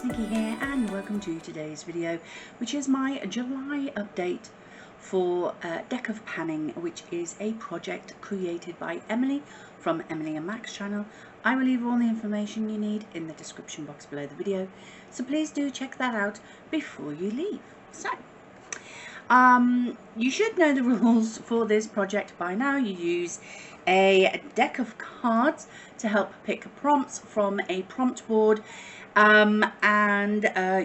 it's Nikki here and welcome to today's video, which is my July update for Deck of Panning, which is a project created by Emily from Emily and Max channel. I will leave all the information you need in the description box below the video, so please do check that out before you leave. So you should know the rules for this project by now. You use a deck of cards to help pick prompts from a prompt board, and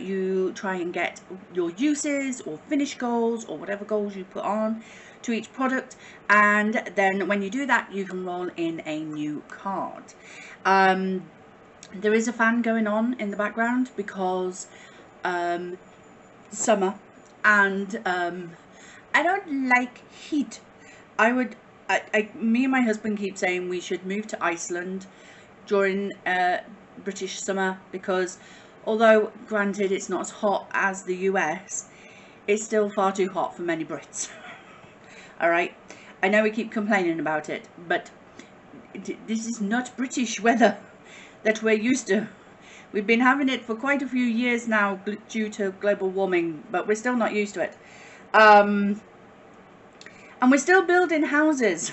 you try and get your uses or finish goals or whatever goals you put on to each product, and then when you do that you can roll in a new card. There is a fan going on in the background because summer, and I don't like heat. Me and my husband keep saying we should move to Iceland during British summer, because although granted it's not as hot as the US, it's still far too hot for many Brits. Alright, I know we keep complaining about it, but this is not British weather that we're used to. We've been having it for quite a few years now due to global warming, but we're still not used to it. And we're still building houses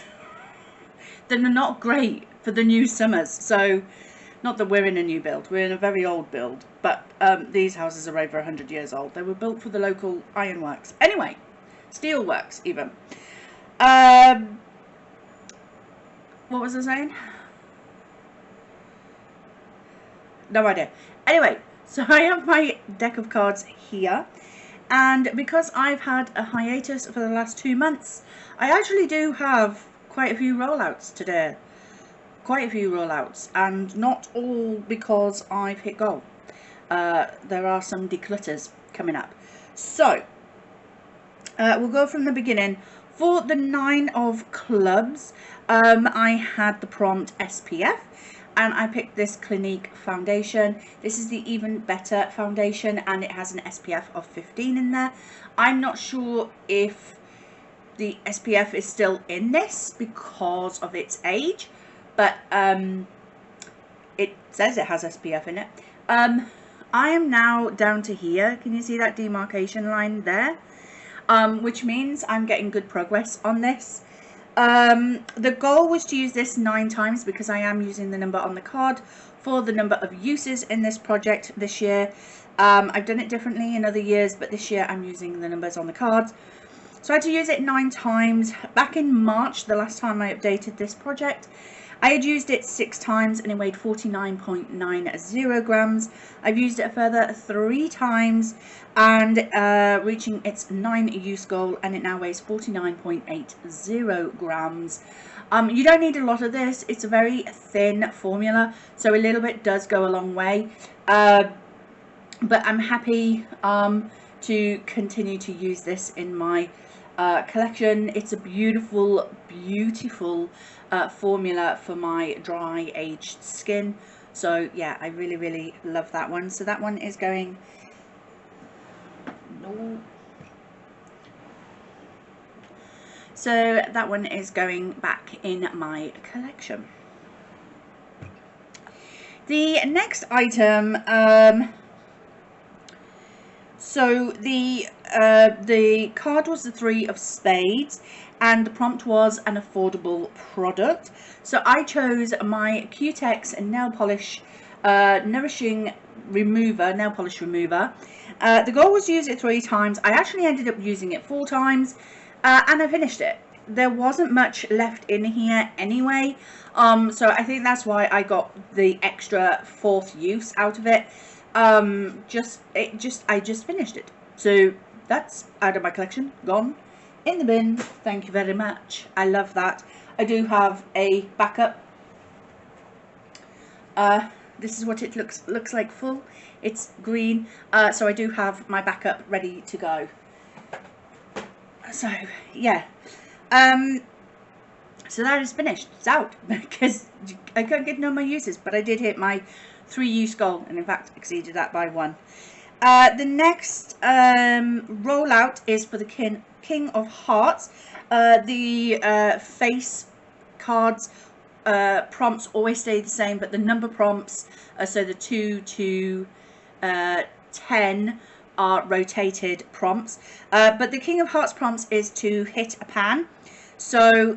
that are not great for the new summers. So, not that we're in a new build, we're in a very old build, but these houses are over 100 years old. They were built for the local ironworks. Anyway, steelworks even. What was I saying? No idea. Anyway, so I have my deck of cards here, and because I've had a hiatus for the last 2 months, I actually do have quite a few rollouts today. Quite a few rollouts, and not all because I've hit goal. There are some declutters coming up. So, we'll go from the beginning. For the 9 of clubs, I had the prompt SPF, and I picked this Clinique foundation. This is the Even Better foundation, and it has an SPF of 15 in there. I'm not sure if the SPF is still in this because of its age, but it says it has SPF in it. I am now down to here. Can you see that demarcation line there? Which means I'm getting good progress on this. The goal was to use this 9 times because I am using the number on the card for the number of uses in this project this year. I've done it differently in other years, but this year I'm using the numbers on the cards. So I had to use it 9 times. Back in March, the last time I updated this project, I had used it 6 times and it weighed 49.90 grams. I've used it a further 3 times and reaching its 9 use goal, and it now weighs 49.80 grams. You don't need a lot of this. It's a very thin formula, so a little bit does go a long way. But I'm happy to continue to use this in my collection. It's a beautiful, beautiful formula for my dry aged skin. So yeah, I really, really love that one. So that one is going back in my collection. The next item, so the card was the 3 of spades, and the prompt was an affordable product. So I chose my Cutex nail polish nourishing remover, nail polish remover. The goal was to use it 3 times. I actually ended up using it 4 times, and I finished it. There wasn't much left in here anyway, so I think that's why I got the extra 4th use out of it. I just finished it. So that's out of my collection, gone in the bin. Thank you very much. I love that. I do have a backup. This is what it looks like full. It's green, so I do have my backup ready to go. So yeah, so that is finished. It's out because I couldn't get no more uses, but I did hit my 3 use goal, and in fact exceeded that by 1. The next rollout is for the King of Hearts. The face cards prompts always stay the same, but the number prompts, so the 2 to 10 are rotated prompts, but the King of Hearts prompts is to hit a pan. So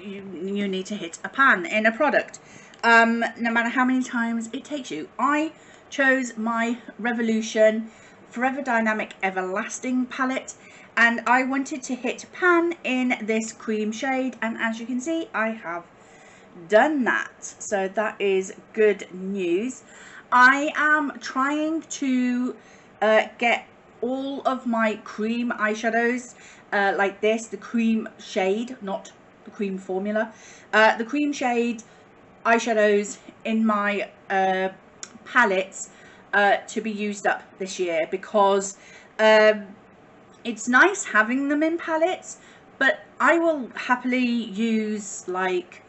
you need to hit a pan in a product, no matter how many times it takes you. I chose my Revolution Forever Dynamic Everlasting palette, and I wanted to hit pan in this cream shade, and as you can see, I have done that. So that is good news. I am trying to get all of my cream eyeshadows like this, the cream shade, not the cream formula, the cream shade eyeshadows in my palettes to be used up this year, because it's nice having them in palettes, but I will happily use like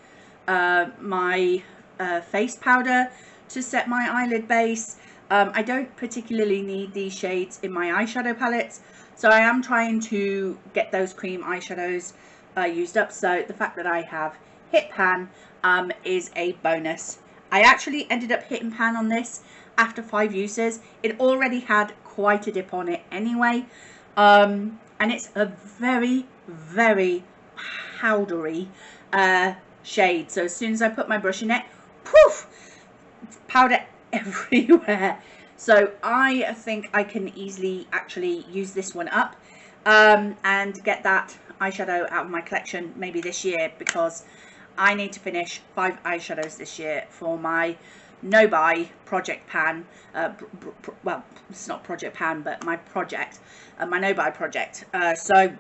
my face powder to set my eyelid base. I don't particularly need these shades in my eyeshadow palettes, so I am trying to get those cream eyeshadows used up. So the fact that I have hit pan is a bonus. I actually ended up hitting pan on this after 5 uses. It already had quite a dip on it anyway, and it's a very, very powdery shade. So as soon as I put my brush in it, poof, powder everywhere. So I think I can easily actually use this one up and get that eyeshadow out of my collection maybe this year, because I need to finish 5 eyeshadows this year for my no-buy project pan. Well, it's not project pan, but my project, my no-buy project. So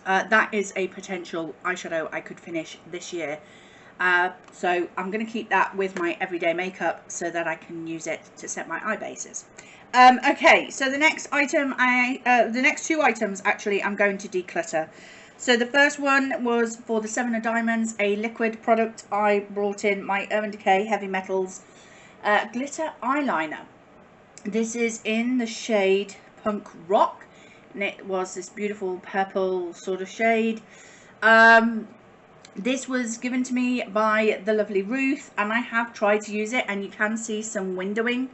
that is a potential eyeshadow I could finish this year. So I'm going to keep that with my everyday makeup so that I can use it to set my eye bases. Okay, so the next item, the next 2 items actually I'm going to declutter. So the first one was for the 7 of Diamonds, a liquid product. I brought in my Urban Decay Heavy Metals glitter eyeliner. This is in the shade Punk Rock, and it was this beautiful purple sort of shade. This was given to me by the lovely Ruth, and I have tried to use it, and you can see some windowing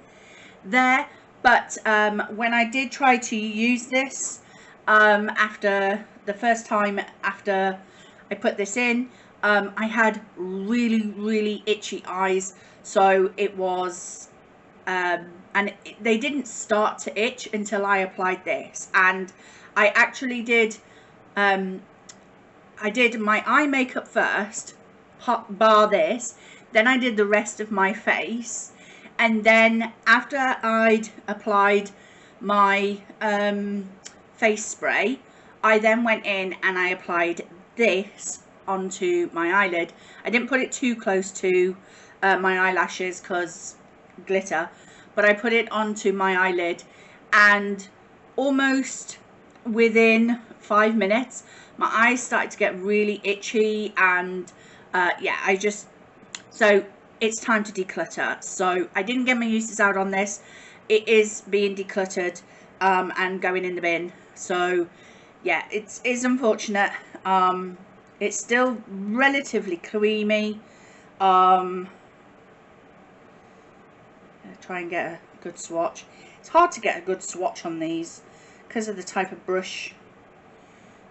there. But when I did try to use this after the first time after I put this in, I had really itchy eyes. So it was they didn't start to itch until I applied this, and I actually did I did my eye makeup first, bar this, then I did the rest of my face, and then after I'd applied my face spray, I then went in and I applied this onto my eyelid. I didn't put it too close to my eyelashes because glitter, but I put it onto my eyelid, and almost within 5 minutes my eyes started to get really itchy, and yeah, so it's time to declutter. So I didn't get my uses out on this. It is being decluttered and going in the bin. So yeah, it is unfortunate. It's still relatively creamy. I'll try and get a good swatch. It's hard to get a good swatch on these because of the type of brush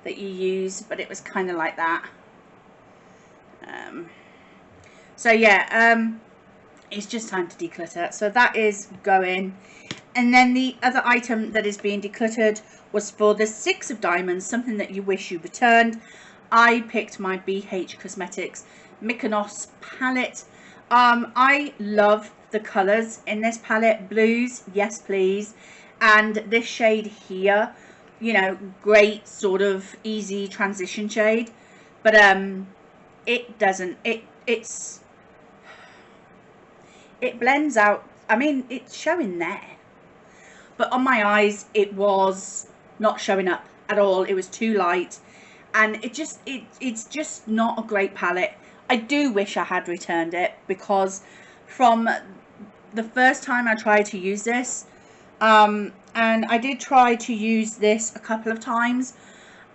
that you use, but it was kind of like that. So yeah, it's just time to declutter. So that is going. And then the other item that is being decluttered was for the 6 of Diamonds, something that you wish you returned. I picked my BH Cosmetics Mykonos palette. I love the colours in this palette. Blues, yes please, and this shade here, you know, great sort of easy transition shade, but it doesn't, it blends out. I mean, it's showing there, but on my eyes it was not showing up at all. It was too light, and it's just not a great palette. I do wish I had returned it, because from the first time I tried to use this, and I did try to use this a couple of times,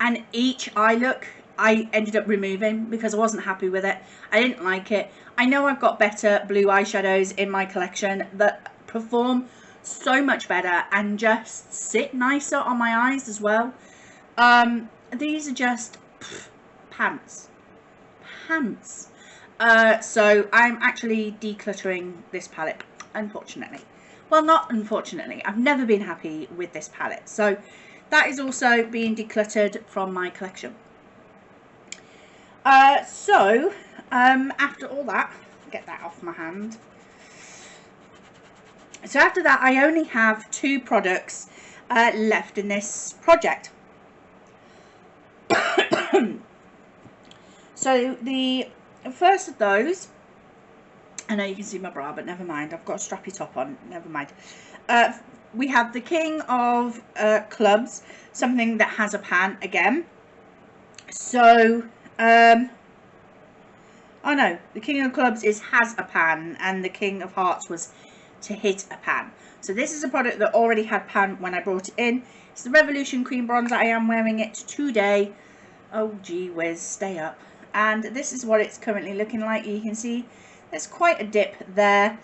and each eye look I ended up removing because I wasn't happy with it. I didn't like it. I know I've got better blue eyeshadows in my collection that perform so much better and just sit nicer on my eyes as well. These are just pants. So I'm actually decluttering this palette, unfortunately. Well, not unfortunately, I've never been happy with this palette, so that is also being decluttered from my collection. After all that, get that off my hand. So after that, I only have 2 products left in this project. So the first of those, I know you can see my bra, but never mind, I've got a strappy top on, never mind. We have the King of Clubs, something that has a pan again. So, oh no, the King of Clubs has a pan, and the King of Hearts was to hit a pan. So this is a product that already had pan when I brought it in. It's the Revolution Cream Bronzer. I am wearing it today. Oh gee whiz, stay up. And this is what it's currently looking like. You can see there's quite a dip there.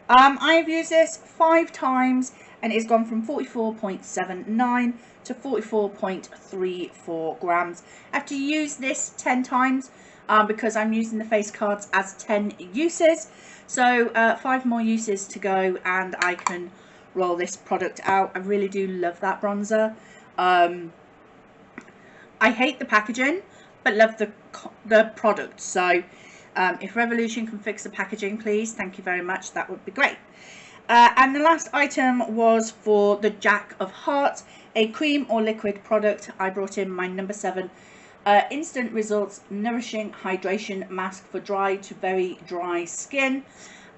I've used this 5 times and it's gone from 44.79 to 44.34 grams. I have to use this 10 times because I'm using the face cards as 10 uses. So 5 more uses to go and I can roll this product out. I really do love that bronzer. I hate the packaging, but love the product. So if Revolution can fix the packaging, please, thank you very much, that would be great. And the last item was for the Jack of Hearts, a cream or liquid product. I brought in my number 7 Instant Results Nourishing Hydration Mask for dry to very dry skin.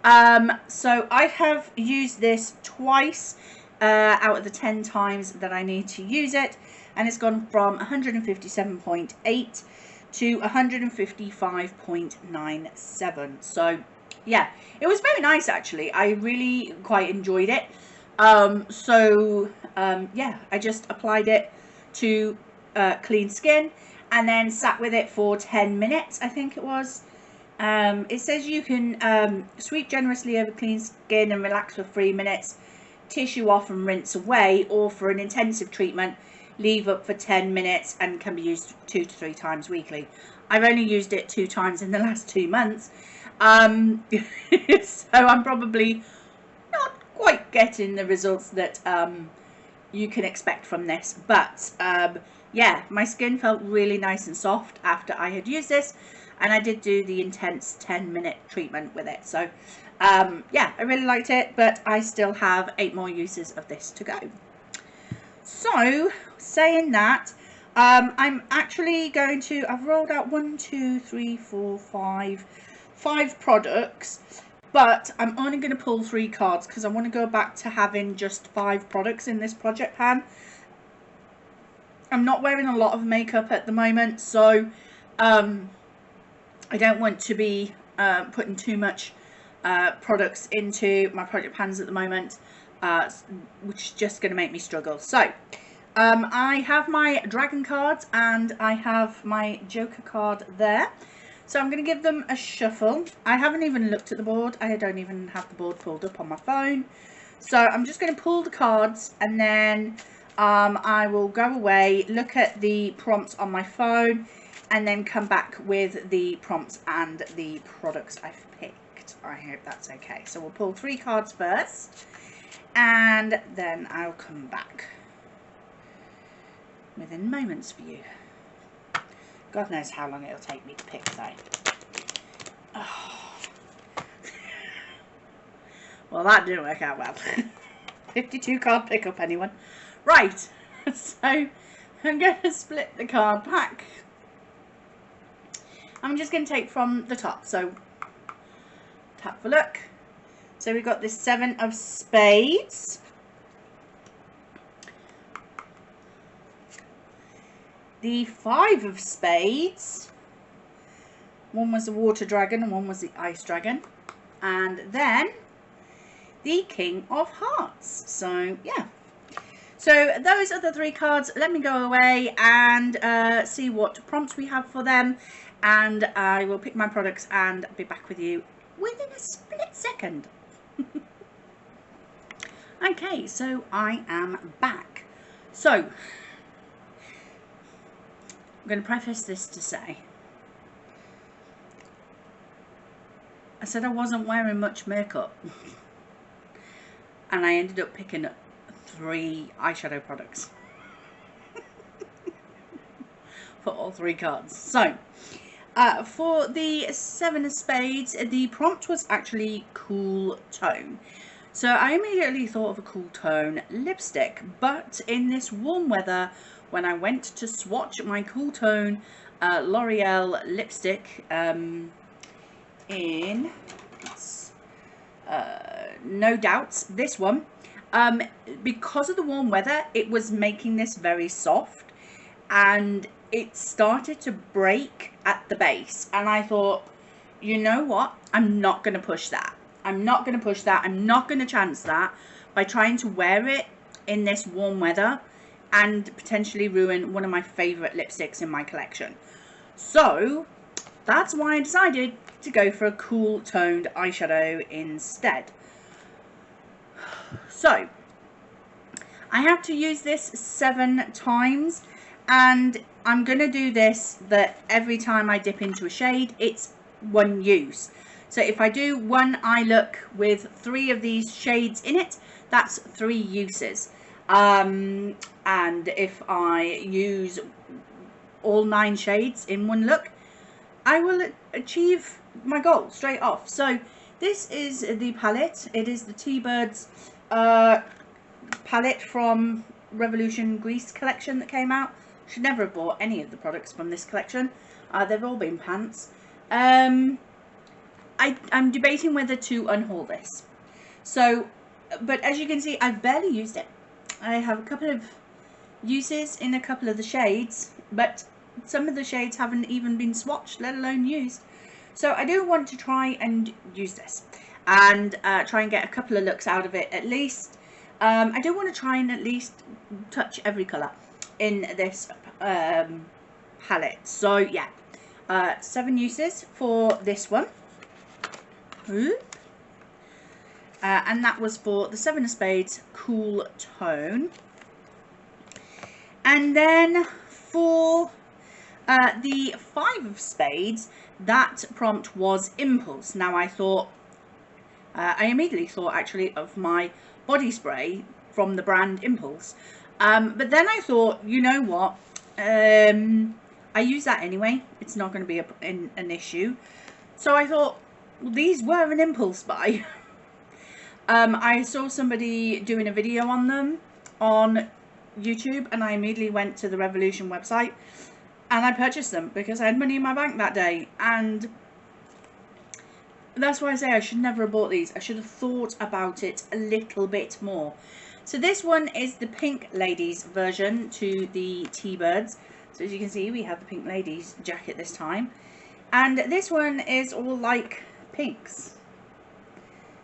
So I have used this twice out of the 10 times that I need to use it, and it's gone from 157.8 to 155.97. So yeah, it was very nice actually. I really quite enjoyed it. Yeah, I just applied it to clean skin and then sat with it for 10 minutes, I think it was. It says you can sweep generously over clean skin and relax for 3 minutes, tissue off and rinse away, or for an intensive treatment, leave up for 10 minutes and can be used 2 to 3 times weekly. I've only used it 2 times in the last 2 months. So I'm probably not quite getting the results that you can expect from this. But yeah, my skin felt really nice and soft after I had used this. And I did do the intense 10-minute treatment with it. So yeah, I really liked it. But I still have 8 more uses of this to go. So saying that, I'm actually going to, I've rolled out 5 products, but I'm only going to pull 3 cards because I want to go back to having just 5 products in this project pan. I'm not wearing a lot of makeup at the moment, so I don't want to be putting too much products into my project pans at the moment, which is just going to make me struggle. So I have my dragon cards and I have my joker card there. So I'm going to give them a shuffle. I haven't even looked at the board. I don't even have the board pulled up on my phone. So I'm just going to pull the cards and then I will go away, look at the prompts on my phone, and then come back with the prompts and the products I've picked. I hope that's okay. So we'll pull 3 cards first and then I'll come back within moments for you. God knows how long it'll take me to pick though. Oh. Well, that didn't work out well. 52 card pickup, anyone? Right, so I'm going to split the card pack. I'm just going to take from the top, so tap for look. So we've got this 7 of spades. The 5 of spades. One was the water dragon and one was the ice dragon. And then the King of Hearts. So yeah. So those are the 3 cards. Let me go away and see what prompts we have for them. And I will pick my products and be back with you within a split second. Okay, so I am back. So, I'm going to preface this to say, I said I wasn't wearing much makeup. And I ended up picking up 3 eyeshadow products. For all 3 cards. So, for the 7 of Spades, the prompt was actually cool tone. So I immediately thought of a cool tone lipstick, but in this warm weather, when I went to swatch my cool tone L'Oreal lipstick in No Doubts, this one, because of the warm weather, it was making this very soft, and it started to break at the base, and I thought, you know what, I'm not going to push that. I'm not going to push that. I'm not going to chance that by trying to wear it in this warm weather and potentially ruin one of my favourite lipsticks in my collection. So that's why I decided to go for a cool toned eyeshadow instead. So I have to use this 7 times, and I'm going to do this that every time I dip into a shade, it's one use. So if I do one eye look with 3 of these shades in it, that's 3 uses. And if I use all 9 shades in one look, I will achieve my goal straight off. So this is the palette. It is the T-Birds palette from Revolution Grease collection that came out. Should never have bought any of the products from this collection. They've all been pants. I'm debating whether to unhaul this. So, but as you can see, I've barely used it. I have a couple of uses in a couple of the shades, but some of the shades haven't even been swatched, let alone used. So I do want to try and use this and try and get a couple of looks out of it at least. I do want to try and at least touch every colour in this palette. So yeah, 7 uses for this one. And that was for the 7 of Spades cool tone. And then for the 5 of Spades, that prompt was impulse. Now I thought, I immediately thought actually of my body spray from the brand Impulse. But then I thought, you know what, I use that anyway. It's not going to be an issue. So I thought, well, these were an impulse buy. I saw somebody doing a video on them on YouTube, and I immediately went to the Revolution website and I purchased them because I had money in my bank that day. And that's why I say I should never have bought these. I should have thought about it a little bit more. So this one is the Pink Ladies version to the T-Birds. So as you can see, we have the Pink Ladies jacket this time, and this one is all like pinks.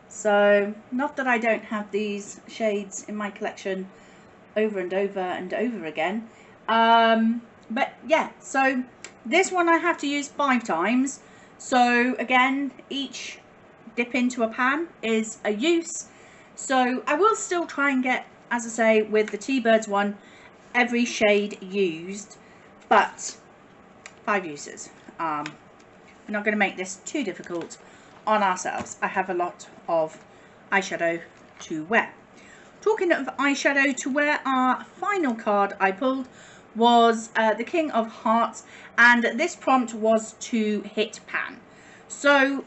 So not that I don't have these shades in my collection over and over and over again, but yeah, so this one I have to use 5 times. So again, each dip into a pan is a use. So I will still try and get, as I say, with the T-Birds one, every shade used, but 5 uses. We're not going to make this too difficult on ourselves. I have a lot of eyeshadow to wear. Talking of eyeshadow to wear, our final card I pulled was the King of Hearts, and this prompt was to hit pan. So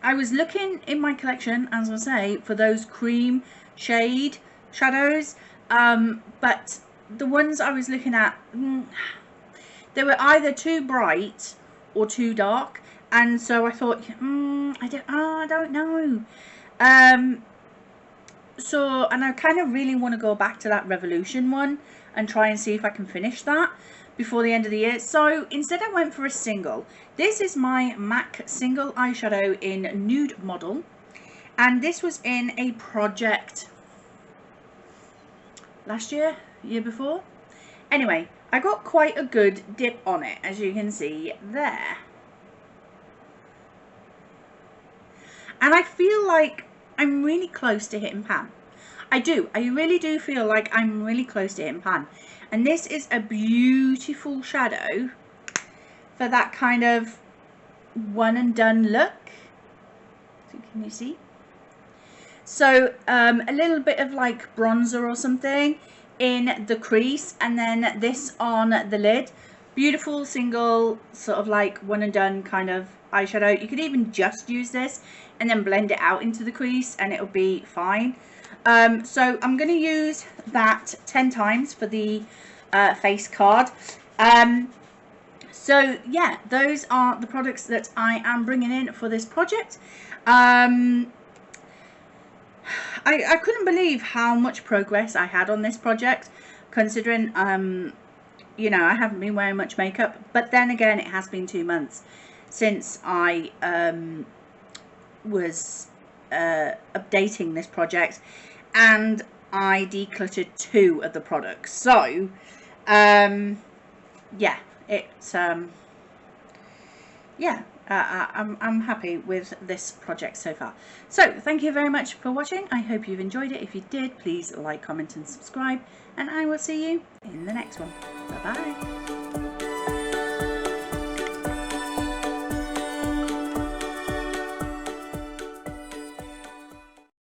I was looking in my collection, as I say, for those cream shade shadows, but the ones I was looking at, they were either too bright or too dark, and so I thought, I don't know. So, and I kind of really want to go back to that Revolution one and try and see if I can finish that before the end of the year. So instead I went for a single. This is my MAC single eyeshadow in Nude Model, and this was in a project last year, year before. Anyway, I got quite a good dip on it, as you can see there. And I feel like I'm really close to hitting pan. I really do feel like I'm really close to hitting pan. And this is a beautiful shadow for that kind of one and done look. So can you see? So a little bit of like bronzer or something in the crease, and then this on the lid. Beautiful single sort of like one and done kind of eyeshadow. You could even just use this and then blend it out into the crease and it'll be fine. So I'm going to use that 10 times for the face card. So yeah, those are the products that I am bringing in for this project. I couldn't believe how much progress I had on this project, considering you know, I haven't been wearing much makeup, but then again, it has been 2 months since I was updating this project, and I decluttered 2 of the products. So yeah, it's yeah, I'm happy with this project so far. So thank you very much for watching. I hope you've enjoyed it. If you did, please like, comment and subscribe, and I will see you in the next one. Bye bye.